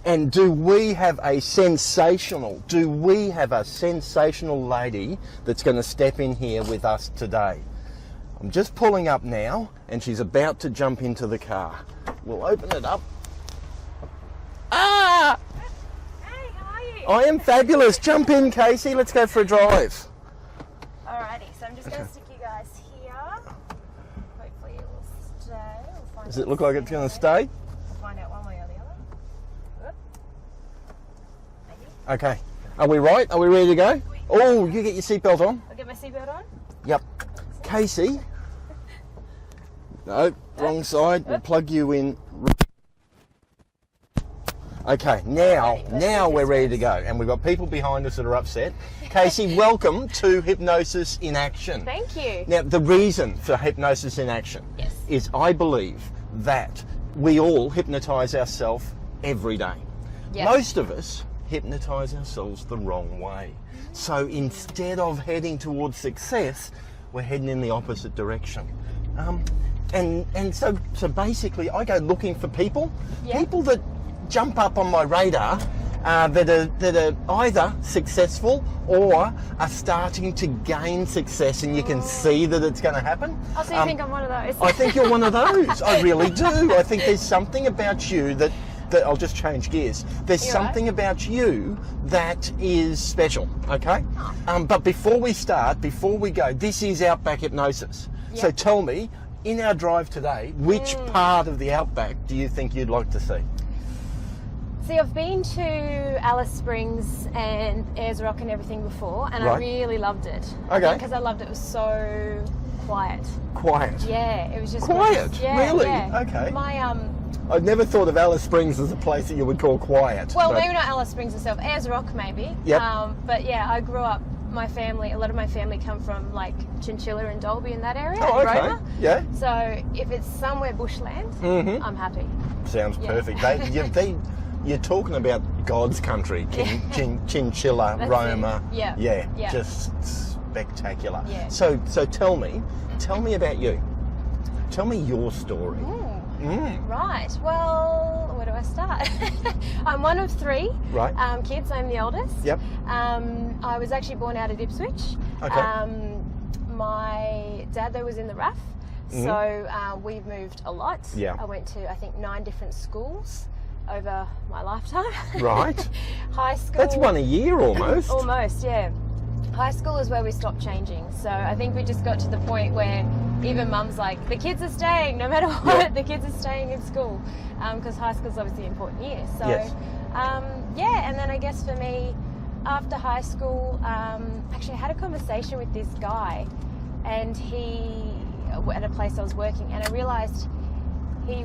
And do we have a sensational lady that's going to step in here with us today? I'm just pulling up now, and she's about to jump into the car. We'll open it up. Ah! Hey, how are you? I am fabulous. Jump in, Kacie. Let's go for a drive. Alrighty, so I'm just going to stick you guys here. Hopefully it will stay. We'll find Does it look like it's going to stay? We'll find out one way or the other. Whoop. Thank you. Okay. Are we right? Are we ready to go? Oh, you get your seatbelt on. I'll get my seatbelt on. Yep. Kacie. No, wrong side. We'll plug you in. Okay, now we're ready to go. And we've got people behind us that are upset. Kacie, welcome to Hypnosis in Action. Thank you. Now, the reason for Hypnosis in Action is I believe that we all hypnotise ourselves every day. Yes. Most of us hypnotise ourselves the wrong way. So instead of heading towards success, we're heading in the opposite direction. And so basically I go looking for people that jump up on my radar that are either successful or are starting to gain success, and you can see that it's going to happen. Oh, so you think I'm one of those? I think you're one of those. I really do. I think there's something about you that I'll just change gears. There's something about you that is special, okay? But before we go, this is Outback Hypnosis. Yep. So tell me, in our drive today, which part of the Outback do you think you'd like to see? See, I've been to Alice Springs and Ayers Rock and everything before, and I really loved it. Okay. Because I loved it. It was so quiet. Quiet? Yeah, it was just quiet. Yeah, really? Yeah. Okay. My I've never thought of Alice Springs as a place that you would call quiet. Well, maybe not Alice Springs itself. Ayers Rock, maybe. Yep. But yeah, I grew up. My family, a lot of my family come from like Chinchilla and Dalby in that area. Oh, okay. Roma. Yeah. So if it's somewhere bushland, I'm happy. Sounds perfect. You're talking about God's country, Chinchilla, Roma. Yeah. Just spectacular. Yeah. So tell me about you. Tell me your story. Right. Well, where do I start? I'm one of three kids. I'm the oldest. Yep. I was actually born out at Ipswich. Okay. My dad, though, was in the RAF, so we've moved a lot. Yeah. I went to, I think, 9 different schools over my lifetime. Right. High school. That's one a year almost. Almost, yeah. High school is where we stopped changing. So I think we just got to the point where even mum's like, the kids are staying, no matter what, the kids are staying in school. Because high school is obviously an important year. So, and then I guess for me, after high school, actually I had a conversation with this guy, and he, at a place I was working, and I realised he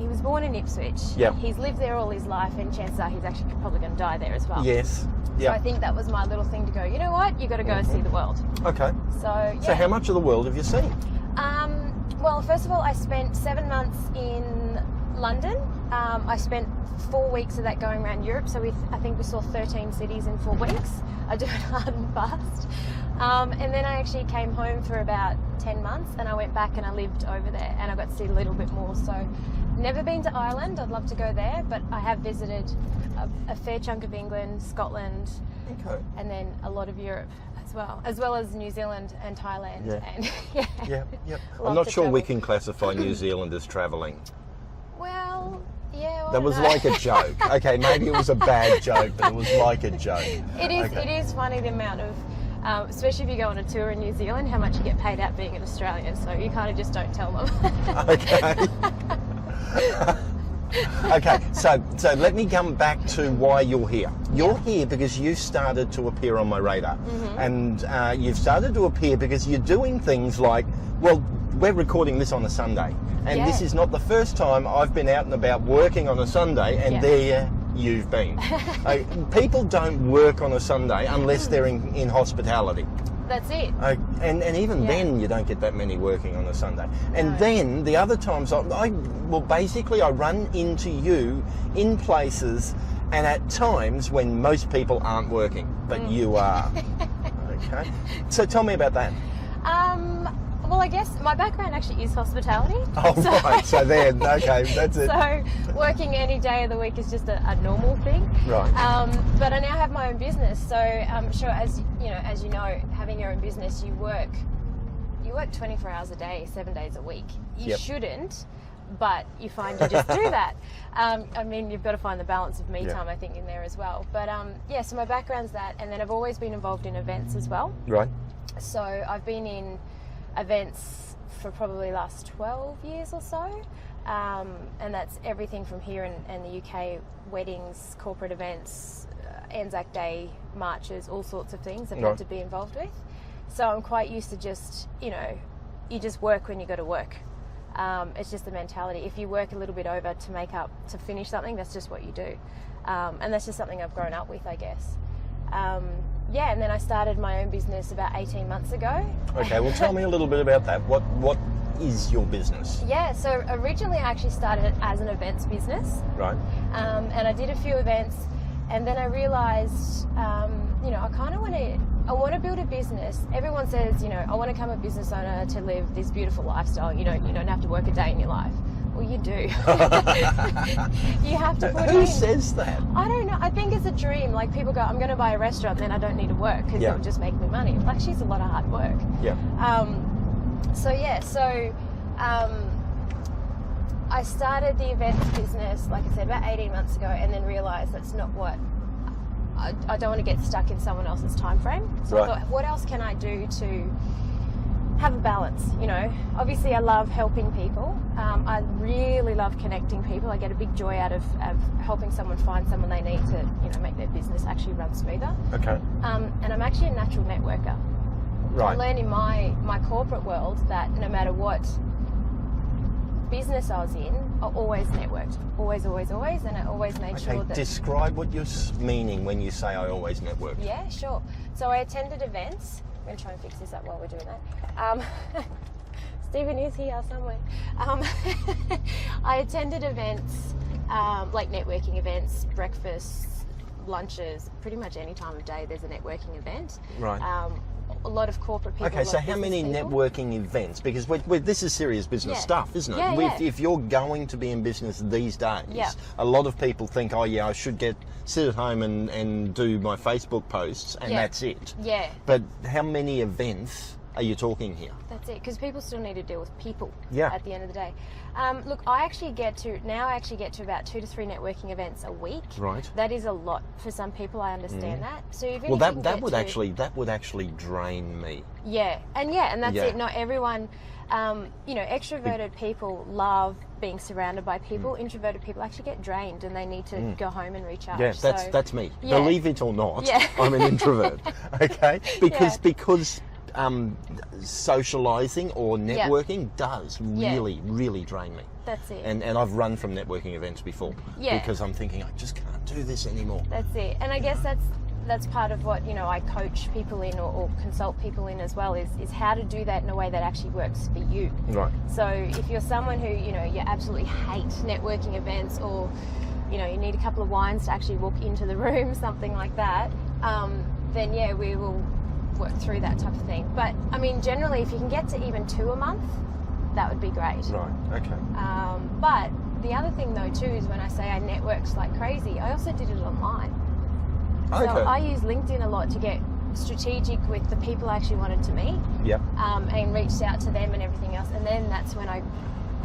was born in Ipswich. Yep. He's lived there all his life, and chances are he's actually probably going to die there as well. Yes. So I think that was my little thing to go, you know what, you got to go see the world. Okay. So, yeah. So how much of the world have you seen? Well, first of all, I spent 7 months in London. I spent 4 weeks of that going around Europe. So I think we saw 13 cities in 4 weeks. I do it hard and fast. And then I actually came home for about 10 months, and I went back and I lived over there, and I got to see a little bit more. So never been to Ireland. I'd love to go there, but I have visited a fair chunk of England, Scotland, and then a lot of Europe as well as New Zealand and Thailand. Yeah. And I'm not sure we can classify New Zealand as travelling. Well, yeah. That was like a joke. Okay, maybe it was a bad joke, but it was like a joke. It is. It is funny the amount of, especially if you go on a tour in New Zealand, how much you get paid out being an Australian. So you kind of just don't tell them. Okay. Okay, so let me come back to why you're here. You're here because you started to appear on my radar. And you've started to appear because you're doing things like, well, we're recording this on a Sunday. And this is not the first time I've been out and about working on a Sunday, and there you've been. People don't work on a Sunday unless they're in hospitality. That's it. And even then you don't get that many working on a Sunday. And then the other times, I run into you in places and at times when most people aren't working, but you are. Okay. So tell me about that. Well, I guess my background actually is hospitality. Oh, right. So then, okay, that's it. So working any day of the week is just a normal thing. Right. But I now have my own business. So I'm sure, as you know, having your own business, you work 24 hours a day, 7 days a week. You shouldn't, but you find you just do that. I mean, you've got to find the balance of me time, I think, in there as well. But so my background's that, and then I've always been involved in events as well. Right. So I've been in events for probably the last 12 years or so, and that's everything from here in the UK, weddings, corporate events, Anzac Day, marches, all sorts of things I've had to be involved with. So I'm quite used to just, you just work when you got to work. It's just the mentality. If you work a little bit over to finish something, that's just what you do. And that's just something I've grown up with, I guess. And then I started my own business about 18 months ago. Okay, well, tell me a little bit about that. What is your business? Yeah, so originally I actually started it as an events business. Right. And I did a few events, and then I realised, I want to build a business. Everyone says, I want to become a business owner to live this beautiful lifestyle. You don't have to work a day in your life. Well, you do. You have to put Who says that? I don't know. I think it's a dream. Like, people go, I'm going to buy a restaurant, then I don't need to work because it'll just make me money. Like, she's a lot of hard work. Yeah. I started the events business, like I said, about 18 months ago, and then realised that's not what I don't want to get stuck in someone else's time frame. So I thought, what else can I do to have a balance? Obviously I love helping people. I really love connecting people. I get a big joy out of helping someone find someone they need to, make their business actually run smoother. Okay. And I'm actually a natural networker. Right. I learned in my corporate world that no matter what business I was in, I always networked. Always, and I always made sure that... Describe what you're meaning when you say I always network. Yeah, sure. So I attended events. I'm going to try and fix this up while we're doing that. Stephen is here somewhere. I attended events, like networking events, breakfasts, lunches, pretty much any time of day there's a networking event. Right. A lot of corporate people. Okay, so how many networking events? Because this is serious business stuff, isn't it? Yeah. If you're going to be in business these days, a lot of people think, I should sit at home and do my Facebook posts and that's it. Yeah. But how many events are you talking here? That's it, because people still need to deal with people at the end of the day. Look, I actually get to about 2 to 3 networking events a week. Right. That is a lot for some people. I understand that. So even that would actually drain me. Yeah, and that's it. Not everyone. Extroverted people love being surrounded by people. Introverted people actually get drained and they need to go home and recharge. Yeah, that's me. Yeah. Believe it or not, I'm an introvert. Okay, because socializing or networking does really drain me. That's it. And I've run from networking events before because I'm thinking I just can't do this anymore. That's it. And I guess that's part of what I coach people in or consult people in as well is how to do that in a way that actually works for you. Right. So if you're someone who you absolutely hate networking events, or you need a couple of wines to actually walk into the room, something like that, then we will work through that type of thing. But I mean, generally, if you can get to even 2 a month, that would be great. Right. Okay. But the other thing though too is when I say I networked like crazy, I also did it online. Okay. So I use LinkedIn a lot to get strategic with the people I actually wanted to meet. Yep. And reached out to them and everything else. And then that's when I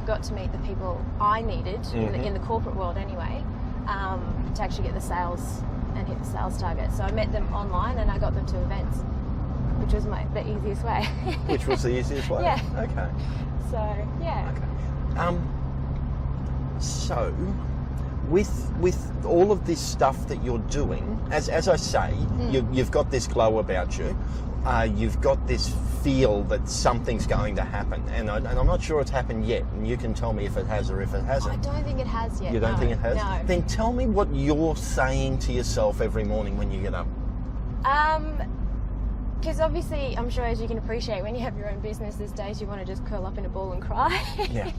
got to meet the people I needed in the corporate world anyway, to actually get the sales and hit the sales target. So I met them online and I got them to events, which was the easiest way. Which was the easiest way? Yeah. Okay. So, yeah. Okay. So, with all of this stuff that you're doing, as I say, you've got this glow about you. You've got this feel that something's going to happen, and I'm not sure it's happened yet, and you can tell me if it has or if it hasn't. I don't think it has yet. You don't think it has? No. Then tell me what you're saying to yourself every morning when you get up. Because obviously, I'm sure as you can appreciate, when you have your own business, there's days you want to just curl up in a ball and cry. Yeah.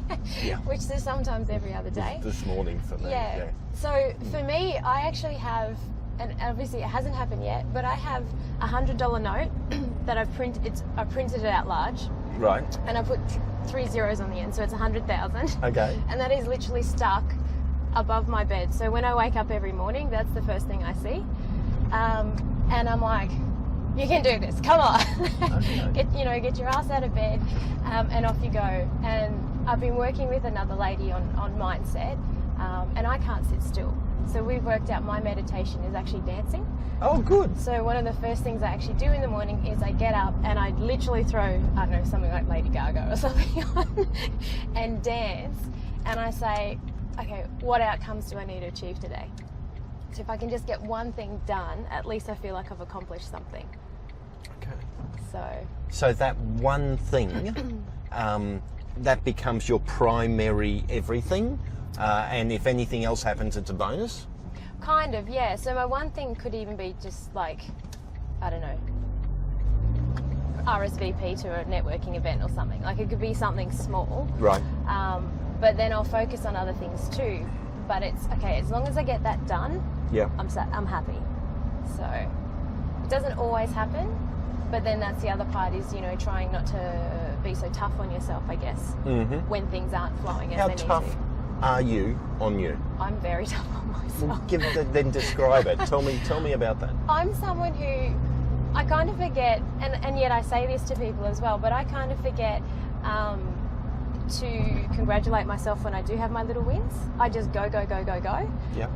Which there's sometimes every other day. This morning for me. Yeah. So for me, I actually have, and obviously it hasn't happened yet, but I have $100 note that I printed it out large. Right. And I put 3 zeros on the end, so it's 100,000. Okay. And that is literally stuck above my bed. So when I wake up every morning, that's the first thing I see. And I'm like, you can do this, come on. Okay. Get your ass out of bed, and off you go. And I've been working with another lady on mindset, and I can't sit still. So we've worked out my meditation is actually dancing. Oh, good. So one of the first things I actually do in the morning is I get up and I literally throw, I don't know, something like Lady Gaga or something on and dance. And I say, okay, what outcomes do I need to achieve today? So if I can just get one thing done, at least I feel like I've accomplished something. Okay. So that one thing, that becomes your primary everything, and if anything else happens, it's a bonus? Kind of, yeah. So my one thing could even be just like, I don't know, RSVP to a networking event or something. Like it could be something small. Right. But then I'll focus on other things too. But it's okay, as long as I get that done, Yeah. I'm happy. So it doesn't always happen, but then that's the other part is, trying not to be so tough on yourself, I guess, when things aren't flowing as How they need tough to. are you on you? I'm very tough on myself. Then describe it. Tell me about that. I'm someone who I kind of forget, and yet I say this to people as well, but I kind of forget to congratulate myself when I do have my little wins. I just go. Yeah.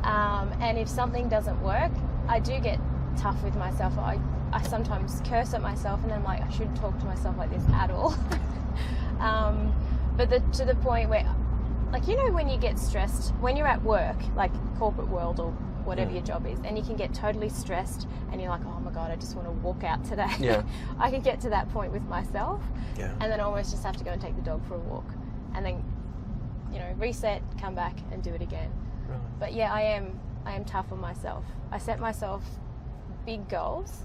And if something doesn't work, I do get tough with myself. I sometimes curse at myself, and then I'm like, I shouldn't talk to myself like this at all. But to the point where, like, when you get stressed, when you're at work, like corporate world or whatever your job is, and you can get totally stressed and you're like, oh my God, I just want to walk out today. Yeah. I can get to that point with myself. Yeah. And then I almost just have to go and take the dog for a walk and then, reset, come back and do it again. Right. But yeah, I am tough on myself. I set myself big goals,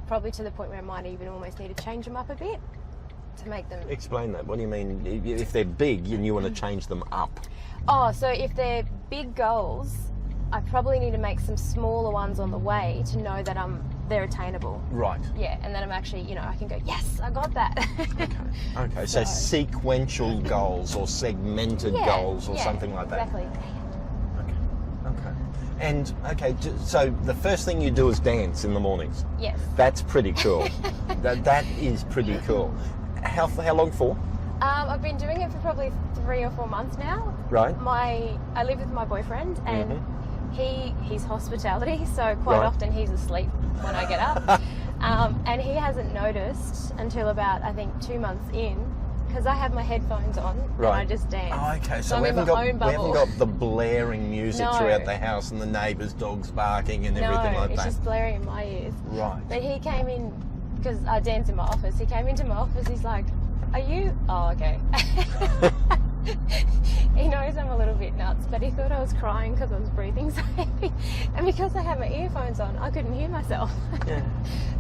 probably to the point where I might even almost need to change them up a bit to make them... Explain that. What do you mean? If they're big and you want to change them up? Oh, so if they're big goals, I probably need to make some smaller ones on the way to know that they're attainable. Right. Yeah, and then I'm actually, I can go, yes, I got that. Okay. So sequential goals or segmented goals or something like that. Exactly. Okay. And so the first thing you do is dance in the mornings. Yes. That's pretty cool. that is pretty cool. How long for? I've been doing it for probably 3 or 4 months now. Right. I live with my boyfriend, and he's hospitality, so quite often he's asleep when I get up. And he hasn't noticed until about, I think, 2 months in, because I have my headphones on and I just dance. Oh, okay. So I'm we in haven't my own bubble. got the blaring music No. throughout the house and the neighbours' dogs barking and everything like it's that. just blaring in my ears. Right. But he came in, because I dance in my office, he came into my office, he's like, are you? Oh, okay. He knows I'm a little bit nuts, but he thought I was crying because I was breathing so heavy. And because I had my earphones on, I couldn't hear myself. Yeah.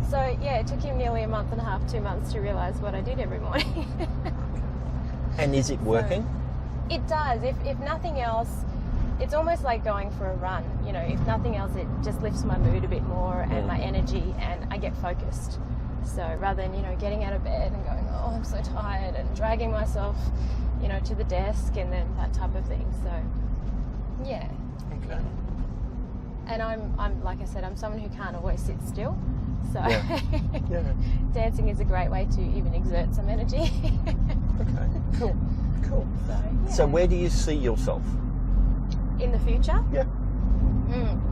So, it took him nearly 1.5 months, 2 months to realise what I did every morning. And is it working? So, it does. If nothing else, it's almost like going for a run. If nothing else, it just lifts my mood a bit more and my energy, and I get focused. So rather than, getting out of bed and going, oh, I'm so tired, and dragging myself, to the desk and then that type of thing. So, yeah. Okay. And I'm like I said, I'm someone who can't always sit still. So dancing is a great way to even exert some energy. Okay. Cool. So where do you see yourself? in the future? Yeah.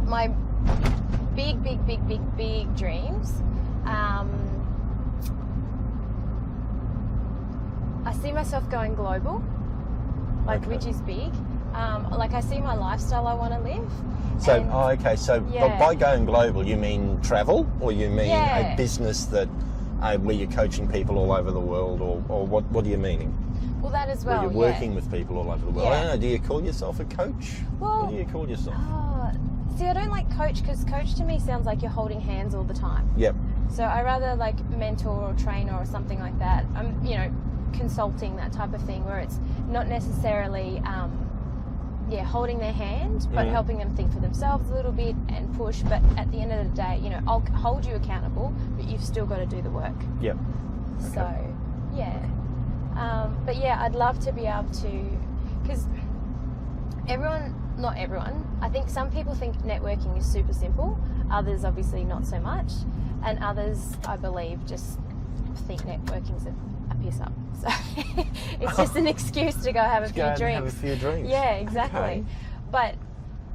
My big dreams. I see myself going global, which is big. I see my lifestyle I want to live. So, And- So by going global, you mean travel, or you mean a business that where you're coaching people all over the world, or what are you meaning? Well, that as well. Where you're working with people all over the world. Yeah. I don't know. Do you call yourself a coach? Well, what do you call yourself? See, I don't like coach, because coach to me sounds like you're holding hands all the time. Yep. So I rather like mentor or trainer or something like that. Consulting, that type of thing, where it's not necessarily holding their hand, but helping them think for themselves a little bit and push. But at the end of the day, I'll hold you accountable, but you've still got to do the work. Yep. So, yeah. But yeah, I'd love to be able to, because not everyone, I think some people think networking is super simple, others obviously not so much, and others, I believe, just think networking's a piss up. So it's just an excuse to go have a few drinks. Have a few drinks. Yeah, exactly. Okay. But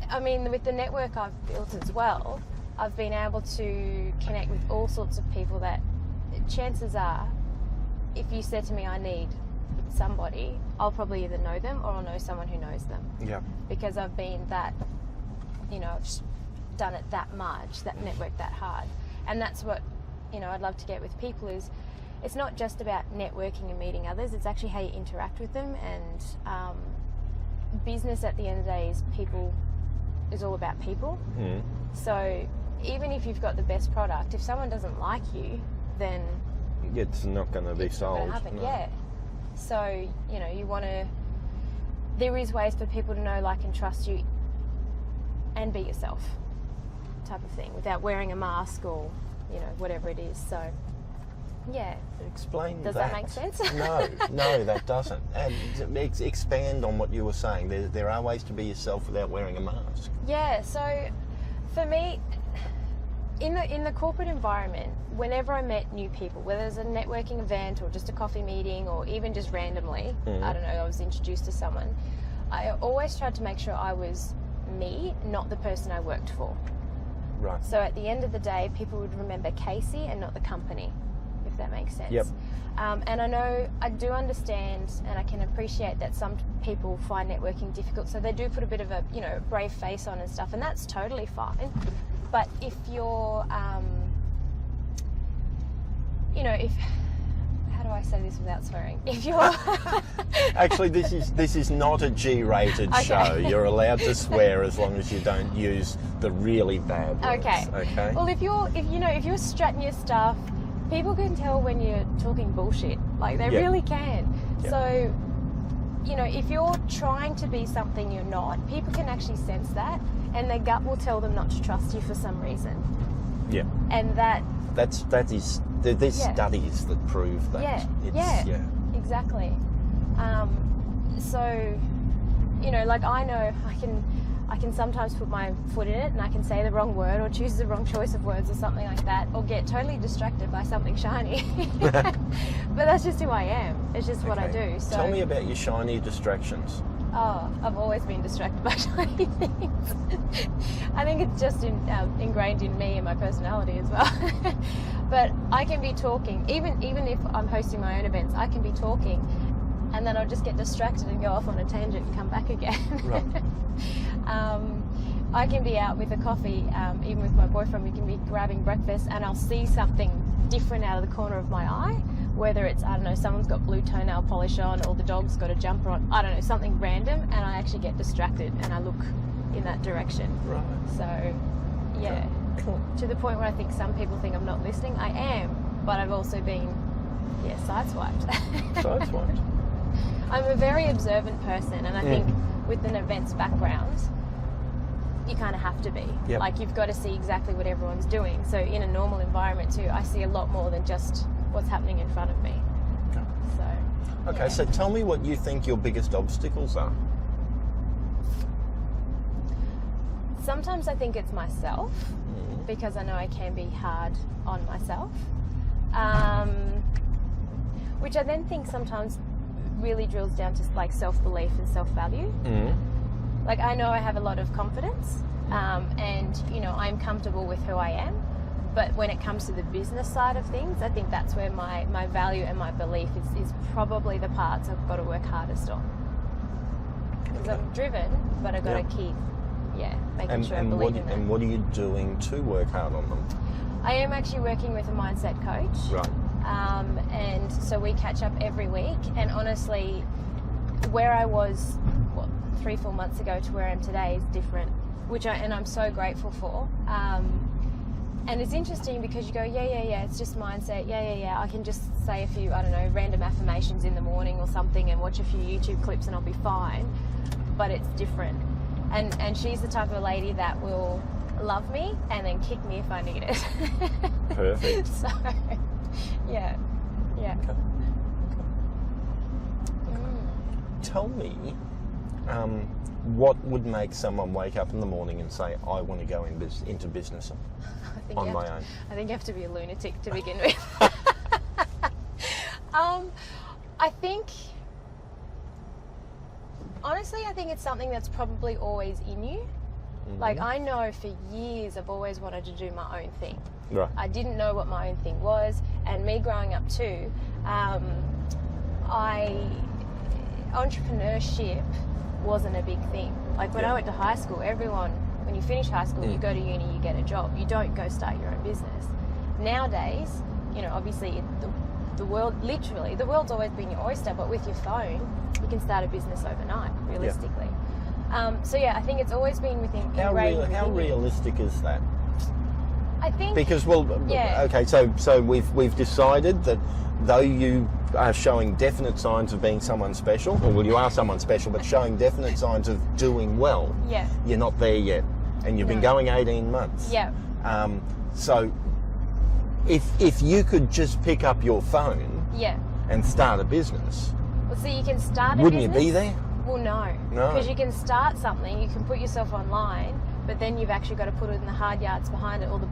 I mean, with the network I've built as well, I've been able to connect with all sorts of people that, chances are, if you said to me, I need somebody, I'll probably either know them or I'll know someone who knows them. Yeah. Because I've been that, I've done it that much, that network that hard. And that's what, I'd love to get with people is, it's not just about networking and meeting others, it's actually how you interact with them. And business at the end of the day is all about people. Mm. So even if you've got the best product, if someone doesn't like you, then it's not going to be sold. No. Yeah. So, you want to, there is ways for people to know, like, and trust you and be yourself type of thing without wearing a mask or, whatever it is. So, yeah. Explain Does that make sense? No, that doesn't. And expand on what you were saying. There are ways to be yourself without wearing a mask. Yeah, so for me, in the corporate environment, whenever I met new people, whether it's a networking event or just a coffee meeting or even just randomly, I don't know, I was introduced to someone, I always tried to make sure I was me, not the person I worked for. Right. So at the end of the day, people would remember Kacie and not the company, if that makes sense. Yep. And I do understand and I can appreciate that some people find networking difficult, so they do put a bit of a, brave face on and stuff, and that's totally fine. But if you're, how do I say this without swearing? If you're... Actually, this is not a G-rated show. You're allowed to swear as long as you don't use the really bad words. Okay. Well, if you're strutting your stuff, people can tell when you're talking bullshit. Like, they really can. Yep. So, if you're trying to be something you're not, people can actually sense that, and their gut will tell them not to trust you for some reason. Yeah. And there's studies that prove that. Yeah. Exactly. So, like, I know I can sometimes put my foot in it and I can say the wrong word or choose the wrong choice of words or something like that, or get totally distracted by something shiny. But that's just who I am. It's just what I do. So, tell me about your shiny distractions. Oh, I've always been distracted by shiny things. I think it's just ingrained in me and my personality as well. But I can be talking, even if I'm hosting my own events, I can be talking and then I'll just get distracted and go off on a tangent and come back again. Right. I can be out with a coffee, even with my boyfriend, we can be grabbing breakfast and I'll see something different out of the corner of my eye, whether it's, I don't know, someone's got blue toenail polish on or the dog's got a jumper on, I don't know, something random, and I actually get distracted and I look in that direction. Right. So, yeah. Cool. To the point where I think some people think I'm not listening. I am, but I've also been, sideswiped. Sideswiped. I'm a very observant person, and I think with an events background, you kind of have to be. Yep. Like, you've got to see exactly what everyone's doing. So in a normal environment too, I see a lot more than just what's happening in front of me. Okay. So tell me what you think your biggest obstacles are. Sometimes I think it's myself, because I know I can be hard on myself, which I then think sometimes really drills down to like self-belief and self-value. Like, I know I have a lot of confidence, and I'm comfortable with who I am, but when it comes to the business side of things, I think that's where my value and my belief is probably the parts I've got to work hardest on. Because I'm driven, but I've got to keep making sure I believe in that. And what are you doing to work hard on them? I am actually working with a mindset coach. Right. And so we catch up every week, and honestly, where I was 3-4 months ago to where I am today is different, and I'm so grateful for. And it's interesting because you go, it's just mindset, I can just say a few, I don't know, random affirmations in the morning or something and watch a few YouTube clips and I'll be fine, but it's different. And she's the type of lady that will love me and then kick me if I need it. Perfect. So, yeah. Okay. tell me what would make someone wake up in the morning and say, I want to go into business on my own? I think you have to be a lunatic to begin with. I think, honestly, I think it's something that's probably always in you. Mm-hmm. Like, I know for years I've always wanted to do my own thing. Right. I didn't know what my own thing was, and me growing up too, entrepreneurship wasn't a big thing. Like, when I went to high school, when you finish high school, you go to uni, you get a job. You don't go start your own business. Nowadays, obviously the world's always been your oyster, but with your phone, you can start a business overnight, realistically. So yeah, I think it's always been within. How realistic is that? I think because okay, so we've decided that though you are showing definite signs of being someone special, or you are someone special, but showing definite signs of doing well, you're not there yet, and you've been going 18 months. Yeah. So if you could just pick up your phone, and start a business, well, so you can start a wouldn't business. you be there? Well, no, because you can start something, you can put yourself online, but then you've actually got to put it in the hard yards behind it, all the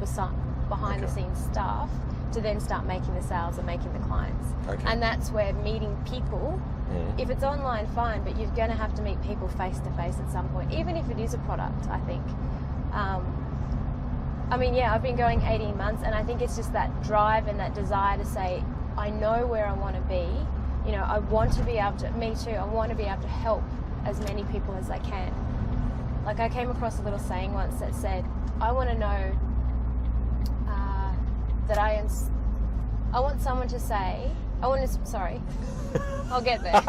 behind the scenes stuff, to then start making the sales and making the clients. Okay. And that's where meeting people, if it's online, fine, but you're going to have to meet people face to face at some point, even if it is a product, I think. I've been going 18 months, and I think it's just that drive and that desire to say, I know where I want to be. I want to be able to, me too, I want to be able to help as many people as I can. Like, I came across a little saying once that said, I want to know that I want someone to say, sorry, I'll get there.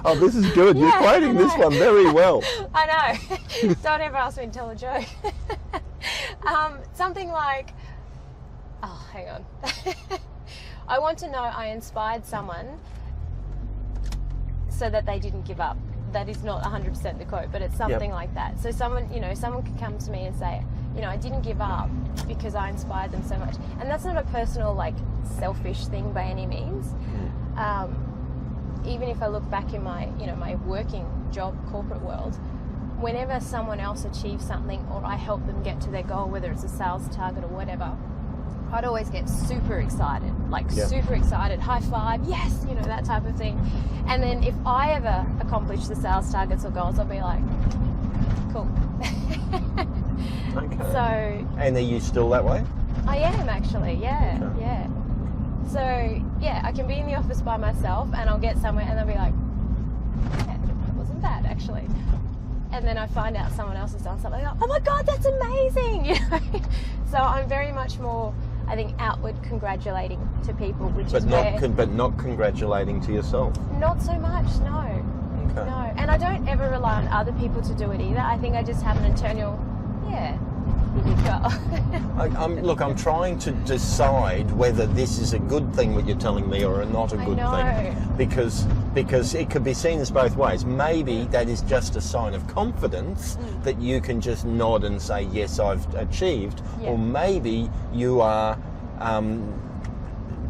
Oh, this is good. You're quoting this one very well. I know. Don't ever ask me to tell a joke. Something like, oh, hang on. I want to know I inspired someone so that they didn't give up. That is not 100% the quote, but it's something like that. So someone could come to me and say, I didn't give up because I inspired them so much. And that's not a personal, selfish thing by any means. Even if I look back in my, my working job, corporate world, whenever someone else achieves something or I help them get to their goal, whether it's a sales target or whatever, I'd always get super excited, super excited, high five, yes, that type of thing. And then if I ever accomplish the sales targets or goals, I'll be like, cool. Okay. So. And are you still that way? I am actually, yeah. So, I can be in the office by myself and I'll get somewhere and they'll be like, it wasn't bad actually. And then I find out someone else has done something, oh my God, that's amazing! So I'm very much more, I think, outward congratulating to people, but not congratulating to yourself. Not so much, no. Okay. No, and I don't ever rely on other people to do it either. I think I just have an internal, you did go. I'm trying to decide whether this is a good thing what you're telling me or not a good thing, because it could be seen as both ways. Maybe that is just a sign of confidence that you can just nod and say, yes, I've achieved, or maybe you are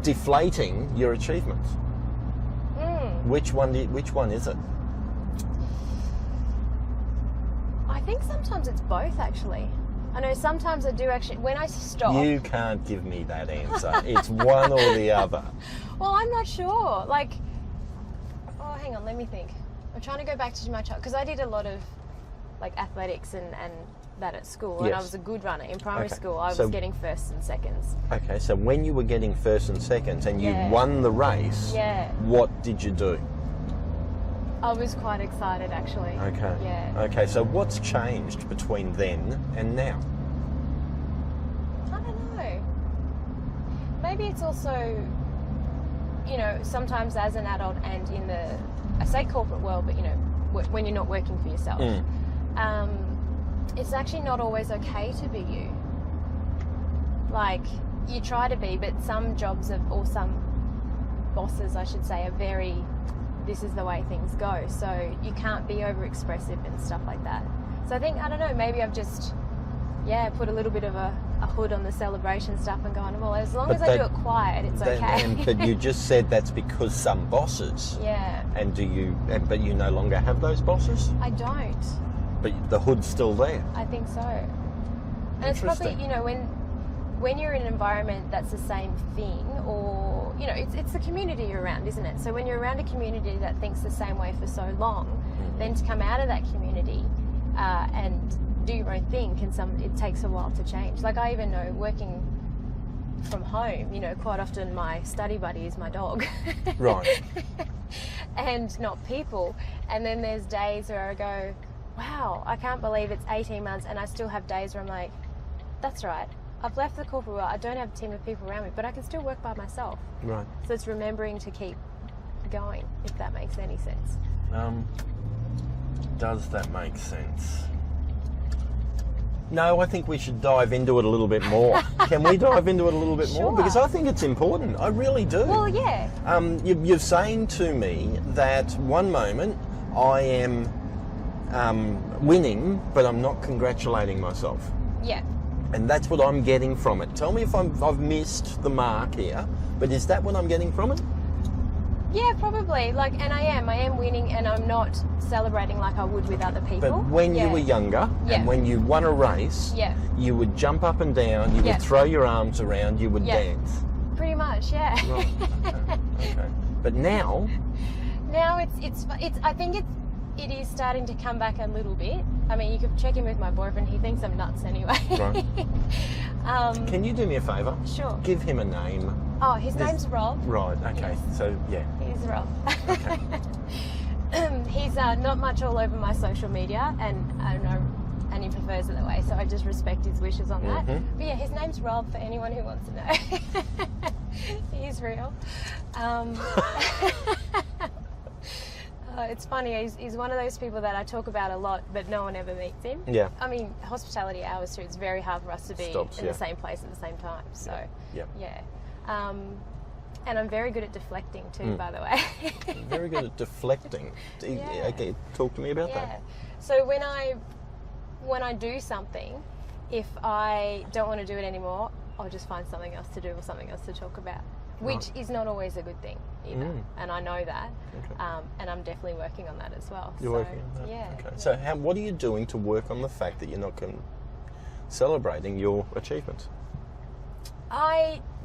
deflating your achievements. Which one is it? I think sometimes it's both, actually. I know sometimes I do actually, when I stop. You can't give me that answer. It's one or the other. Well, I'm not sure. Hang on, let me think. I'm trying to go back to my child, because I did a lot of athletics and that at school, and I was a good runner. In primary school, I was getting firsts and seconds. Okay, so when you were getting firsts and seconds and you won the race, what did you do? I was quite excited, actually. Okay. Yeah. Okay, so what's changed between then and now? I don't know. Maybe it's also, sometimes as an adult and in the, I say corporate world, but, when you're not working for yourself, it's actually not always okay to be you. You try to be, but some jobs or some bosses, I should say, are very, this is the way things go, so you can't be over expressive and stuff like that. So I think, I don't know, maybe I've just put a little bit of a a hood on the celebration stuff and going, well, as long as I do it quiet, it's okay. But you just said that's because some bosses. Yeah. But you no longer have those bosses? I don't. But the hood's still there? I think so. And it's probably, you know, when you're in an environment that's the same thing, or, you know, it's the community you're around, isn't it? So when you're around a community that thinks the same way for so long, then to come out of that community and do your own thing, it takes a while to change. Like, I even know, working from home, you know, quite often my study buddy is my dog. Right. And not people. And then there's days where I go, wow, I can't believe it's 18 months and I still have days where I'm like, that's right, I've left the corporate world, I don't have a team of people around me, but I can still work by myself. Right. So it's remembering to keep going, if that makes any sense. Does that make sense? No, I think we should dive into it a little bit more. Can we dive into it a little bit more? Sure. Because I think it's important. I really do. Well, yeah. You're saying to me that one moment I am winning, but I'm not congratulating myself. Yeah. And that's what I'm getting from it. Tell me if I've missed the mark here, but is that what I'm getting from it? Yeah, probably. Like, and I am winning, and I'm not celebrating like I would with other people. But when you were younger, and when you won a race, you would jump up and down, you would throw your arms around, you would dance. Pretty much, yeah. Right. Okay. But now it's I think it is starting to come back a little bit. I mean, you could check in with my boyfriend. He thinks I'm nuts anyway. Right. Can you do me a favour? Sure. Give him a name. Oh, his name's Rob. Right, okay. Yes. So, yeah. He's Rob. Okay. He's not much all over my social media, and I don't know, and he prefers it that way, so I just respect his wishes on that. But yeah, his name's Rob, for anyone who wants to know. He's real. It's funny, he's one of those people that I talk about a lot, but no one ever meets him. Yeah. I mean, hospitality hours too, it's very hard for us to be in the same place at the same time. So, yeah. And I'm very good at deflecting too, by the way. Very good at deflecting. Okay, talk to me about that. So when I do something, if I don't want to do it anymore, I'll just find something else to do or something else to talk about. Which is not always a good thing either, and I know that, and I'm definitely working on that as well. You're working on that? Yeah. Okay. So what are you doing to work on the fact that you're not celebrating your achievements?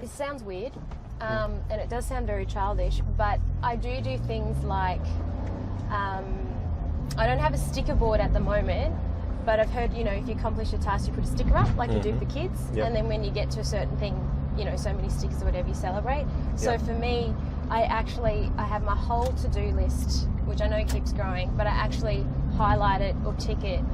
It sounds weird, and it does sound very childish, but I do things like, I don't have a sticker board at the moment, but I've heard, if you accomplish a task, you put a sticker up, like you do for kids, and then when you get to a certain thing, so many stickers or whatever you celebrate. So for me, I have my whole to-do list, which I know keeps growing, but I actually highlight it or tick it,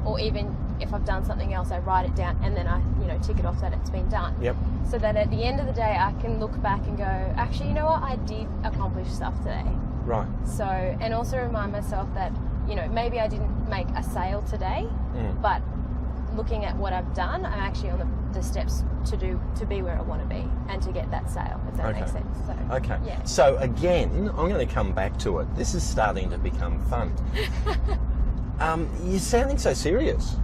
or even if I've done something else, I write it down and then I, tick it off that it's been done. Yep. So that at the end of the day, I can look back and go, actually, you know what? I did accomplish stuff today. Right. So, and also remind myself that, maybe I didn't make a sale today, but looking at what I've done, I'm actually on the steps to be where I want to be and to get that sale, if that makes sense. So, okay. Yeah. So again, I'm going to come back to it. This is starting to become fun. You're sounding so serious.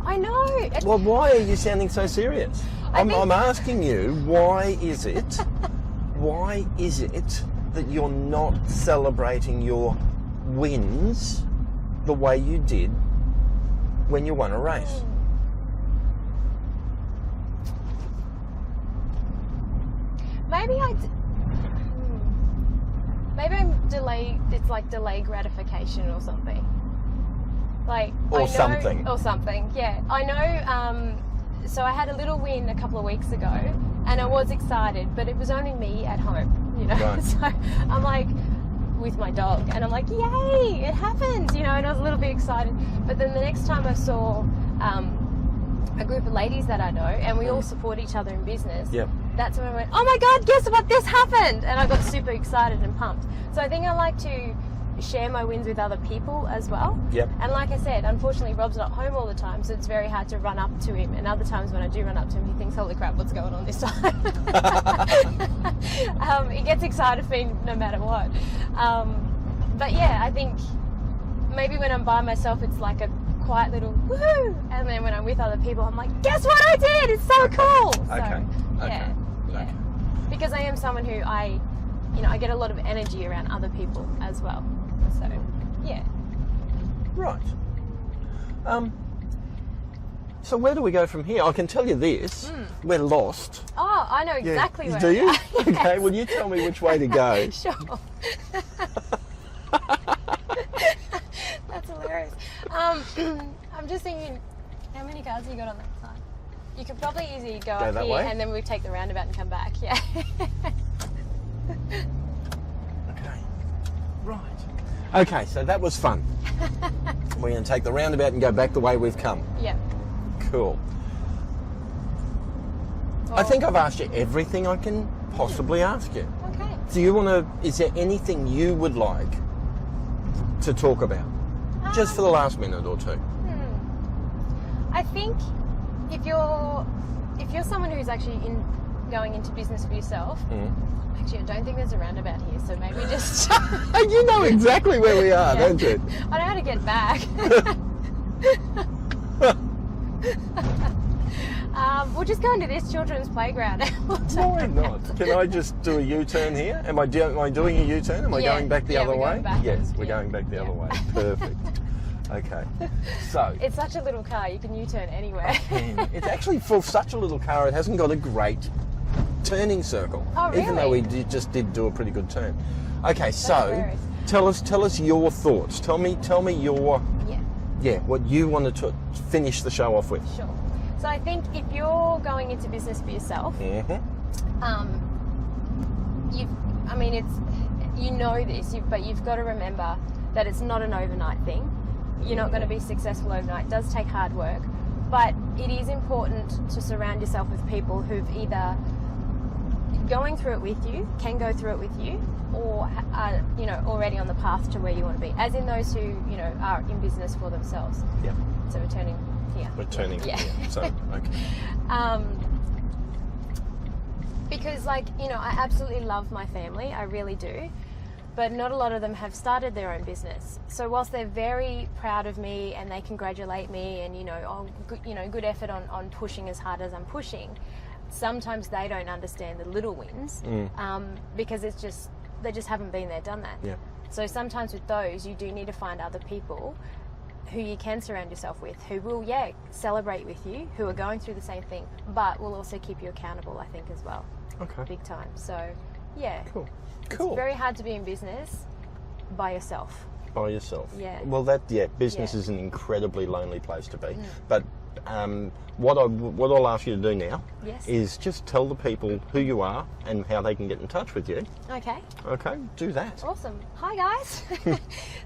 I know. Well, why are you sounding so serious? I'm asking you, why is it that you're not celebrating your wins the way you did when you won a race? Maybe I'm delayed. It's like delayed gratification or something. Or something. Yeah, I know. So I had a little win a couple of weeks ago, and I was excited, but it was only me at home. Right. So I'm like with my dog, and I'm like, yay, it happened. And I was a little bit excited. But then the next time I saw a group of ladies that I know, and we all support each other in business. Yep. That's when I went, oh my God, guess what? This happened! And I got super excited and pumped. So I think I like to share my wins with other people as well. Yep. And like I said, unfortunately, Rob's not home all the time, so it's very hard to run up to him. And other times when I do run up to him, he thinks, holy crap, what's going on this time? He gets excited for me no matter what. But yeah, I think maybe when I'm by myself, it's like a quiet little woohoo, and then when I'm with other people, I'm like, guess what I did? It's so cool. So, yeah. Because I am someone who I get a lot of energy around other people as well. So, yeah. Right. So where do we go from here? I can tell you this: we're lost. Oh, I know exactly where. Do you? Yes. Okay. Well, you tell me which way to go. Sure. That's hilarious. I'm just thinking, how many cars have you got on that side? You could probably easily go up here way? and then we take the roundabout and come back. Yeah. Okay. Right. Okay, so that was fun. We're going to take the roundabout and go back the way we've come. Yep. Cool. I think I've asked you everything I can possibly ask you. Okay. Do you want to, is there anything you would like to talk about? Just for the last minute or two. I think if you're someone who's actually going into business for yourself, actually I don't think there's a roundabout here, so maybe just You know exactly where we are, don't you? I know how to get back. We'll just go into this children's playground. Why not? Can I just do a U-turn here? Am I doing a U-turn? Am I going back the other way? Yes, we're going back the other way. Perfect. Okay. So it's such a little car, you can U-turn anywhere. It's actually, for such a little car, it hasn't got a great turning circle. Oh, really? Even though we just did do a pretty good turn. Okay, so tell us your thoughts. Tell me your what you wanted to finish the show off with. Sure. So I think if you're going into business for yourself, but you've got to remember that it's not an overnight thing. You're not going to be successful overnight. It does take hard work, but it is important to surround yourself with people who've either going through it with you, can go through it with you, or are already on the path to where you want to be. As in those who are in business for themselves. Yeah. So we're turning here. We're turning here. So okay. Because I absolutely love my family. I really do. But not a lot of them have started their own business. So whilst they're very proud of me and they congratulate me and good effort on pushing as hard as I'm pushing, sometimes they don't understand the little wins because they just haven't been there, done that. Yeah. So sometimes with those, you do need to find other people who you can surround yourself with, who will celebrate with you, who are going through the same thing, but will also keep you accountable, I think, as well. Okay. Big time. So yeah. Cool. It's very hard to be in business by yourself. By yourself. Yeah. Well, business is an incredibly lonely place to be. But what I'll ask you to do now is just tell the people who you are and how they can get in touch with you. Okay. Okay, do that. Awesome. Hi guys.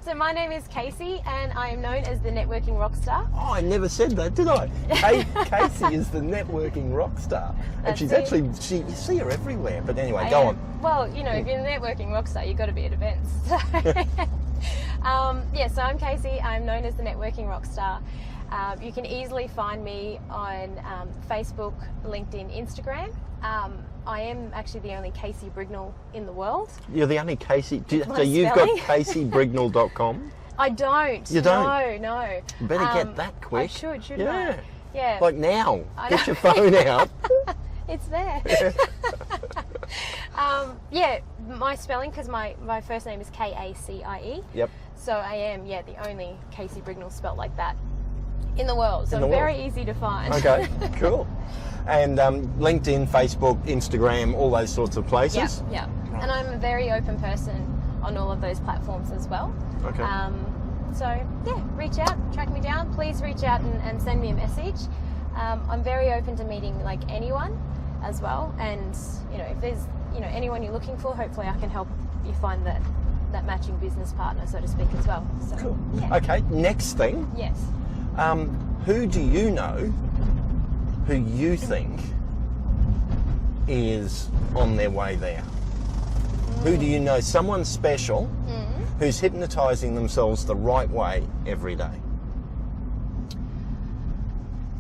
So my name is Kacie and I am known as the Networking Rockstarr. Oh, I never said that, did I? Kacie is the Networking Rockstarr. And she's actually, you see her everywhere. But anyway, go on. Well, if you're the Networking Rockstarr, you've got to be at events. So, so I'm Kacie. I'm known as the Networking Rockstarr. You can easily find me on Facebook, LinkedIn, Instagram. I am actually the only Kacie Brignell in the world. You're the only Kacie? So you've got KacieBrignell.com? I don't. You don't? No. You better get that quick. I shouldn't I? Yeah. Like now. Get your phone out. It's there. My spelling, because my first name is Kacie. Yep. So I am, the only Kacie Brignell spelt like that in the world. So very easy to find. Okay, cool. And LinkedIn, Facebook, Instagram, all those sorts of places? Yeah. Right. And I'm a very open person on all of those platforms as well. Okay. Reach out, track me down. Please reach out and send me a message. I'm very open to meeting anyone as well. And, if there's, anyone you're looking for, hopefully I can help you find that matching business partner, so to speak, as well. So, cool. Yeah. Okay, next thing. Yes. Who do you know who you think is on their way there? Who do you know, someone special who's hypnotising themselves the right way every day?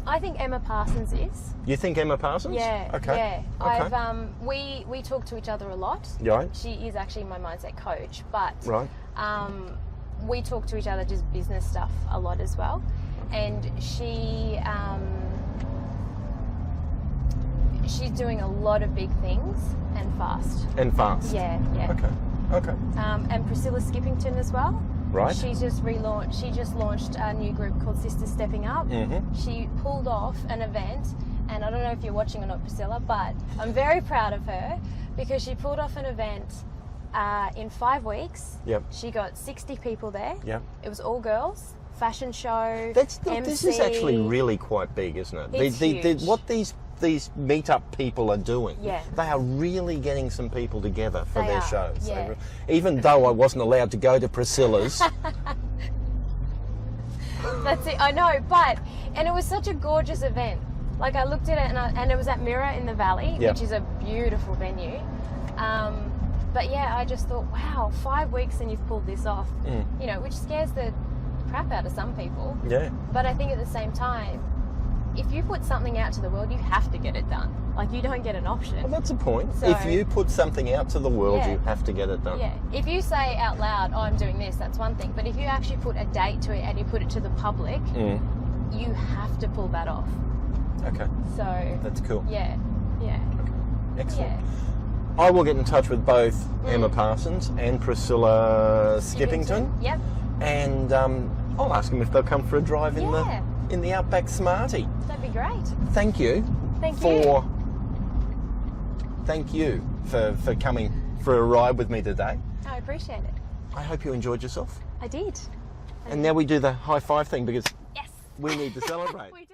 I think Emma Parsons is. You think Emma Parsons? Yeah. Okay. Yeah. Okay. We talk to each other a lot. Right. She is actually my mindset coach, but we talk to each other just business stuff a lot as well. and she's doing a lot of big things and fast. And fast. Yeah. Okay. And Priscilla Skippington as well. Right. She just launched a new group called Sisters Stepping Up. Mm-hmm. She pulled off an event, and I don't know if you're watching or not, Priscilla, but I'm very proud of her because she pulled off an event in 5 weeks. Yep. She got 60 people there. Yep. It was all girls. Fashion show. This MC. is actually really quite big, isn't it? It's huge. What these meetup people are doing, Yeah. they are really getting some people together for They their are, shows. yeah. Even though I wasn't allowed to go to Priscilla's. That's it. I know, and it was such a gorgeous event. Like I looked at it, and it was at Mirror in the Valley, Yep. which is a beautiful venue. But yeah, I just thought, wow, 5 weeks and you've pulled this off. You know, which scares the crap out of some people. Yeah. But I think at the same time, if you put something out to the world, you have to get it done. Like you don't get an option. Well, that's a point. So- If you put something out to the world, Yeah. you have to get it done. Yeah. If you say out loud, oh, I'm doing this, that's one thing. But if you actually put a date to it and you put it to the public, you have to pull that off. Okay. So That's cool. yeah. Excellent. Yeah. I will get in touch with both Emma Parsons and Priscilla Skippington. Yep. And I'll ask them if they'll come for a drive in Yeah. the Outback Smartie. That'd be great. Thank you. Thank you. Thank you for coming for a ride with me today. I appreciate it. I hope you enjoyed yourself. I did. And now we do the high five thing because Yes. we need to celebrate. We